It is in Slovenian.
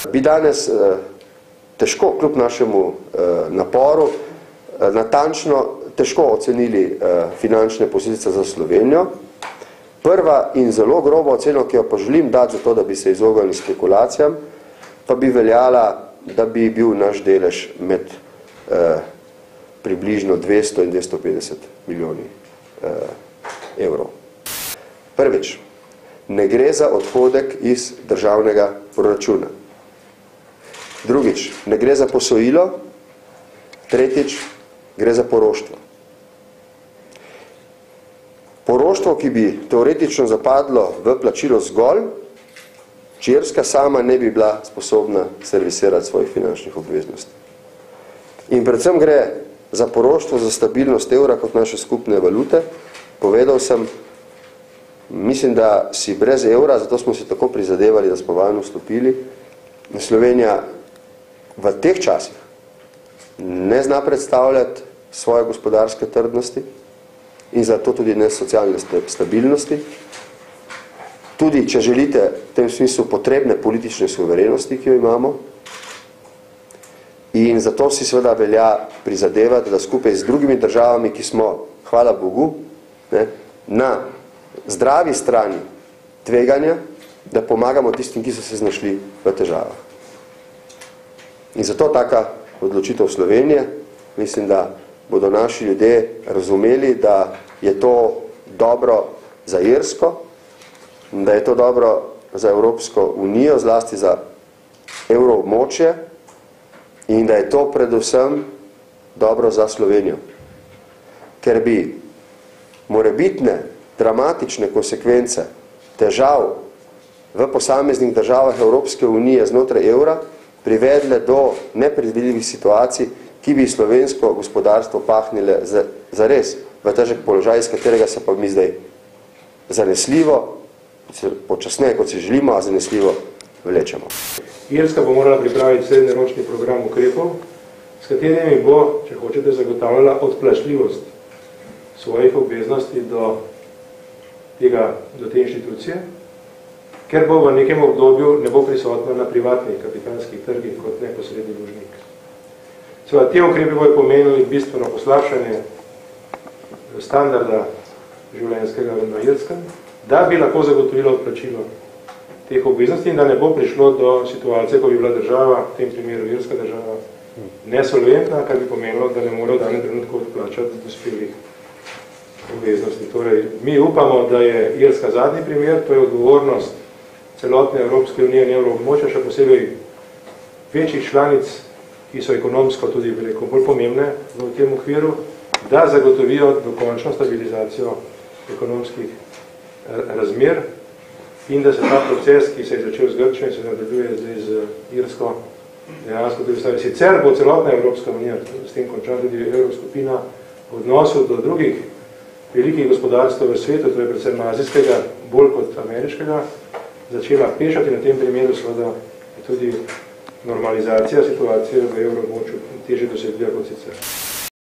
Bi danes težko, kljub našemu naporu, natančno težko ocenili finančne posledice za Slovenijo. Prva in zelo groba ocena, ki jo pa želim dati za to, da bi se izognili spekulacijam, pa bi veljala, da bi bil naš delež med približno 200 in 250 milijoni evrov. Prvič, ne gre za odhodek iz državnega proračuna. Drugič, ne gre za posojilo. Tretjič, gre za poroštvo. Poroštvo, ki bi teoretično zapadlo v plačilo zgolj, če Irska sama ne bi bila sposobna servisirati svojih finančnih obveznosti. In predvsem gre za poroštvo za stabilnost evra kot naše skupne valute. Povedal sem, mislim, da si brez evra, zato smo se tako prizadevali, da smo vanj vstopili, Slovenija v teh časih ne zna predstavljati svoje gospodarske trdnosti in zato tudi ne socialne stabilnosti. Tudi, če želite, v tem smislu potrebne politične suverenosti, ki jo imamo. In zato si seveda velja prizadevati, da skupaj z drugimi državami, ki smo, hvala Bogu, na zdravi strani tveganja, da pomagamo tistim, ki so se znašli v težavah. In zato taka odločitev Slovenije, mislim, da bodo naši ljudje razumeli, da je to dobro za Irsko, da je to dobro za Evropsko unijo, zlasti za evroobmočje in da je to predvsem dobro za Slovenijo. Ker bi morebitne dramatične konsekvence težav v posameznih državah Evropske unije znotraj evra privedle do nepredvidljivih situacij, ki bi slovensko gospodarstvo pahnile zares v težek položaj, iz katerega se pa mi zdaj zanesljivo, počasneje kot si želimo, a zanesljivo vlečemo. Irska bo morala pripraviti srednjeročni program ukrepov, s katerimi bo, če hočete, zagotavljala odplačljivost svojih obveznosti do te inštitucije, ker bo v nekem obdobju ne bo prisotna na privatnih kapitalskih trgih kot neposredni dolžnik. Seveda, te ukrepe bojo pomenili bistveno poslabšanje standarda življenjskega na Irskem, da bi lahko zagotovilo odplačilo teh obveznosti in da ne bo prišlo do situacije, ko bi bila država, v tem primeru irska država, nesolventna, kar bi pomenilo, da ne more v danem trenutku odplačati dospelih obveznosti. Torej, mi upamo, da je Irska zadnji primer, to je odgovornost celotne Evropske unije in evroobmočja, še posebej večjih članic, ki so ekonomsko tudi veliko bolj pomembne v tem okviru, da zagotovijo dokončno stabilizacijo ekonomskih razmer in da se ta proces, ki se je začel z Grčijo in se nadaljuje zdaj z Irsko, dejansko tudi ustavi. Sicer bo celotna Evropska unija, s tem konča tudi Evroskupina, v odnosu do drugih velikih gospodarstv v svetu, to je predvsem azijskega, bolj kot ameriškega, začela pešati. Na tem primeru seveda je tudi normalizacija situacije v evroobmočju težje dosegljiva kot sicer.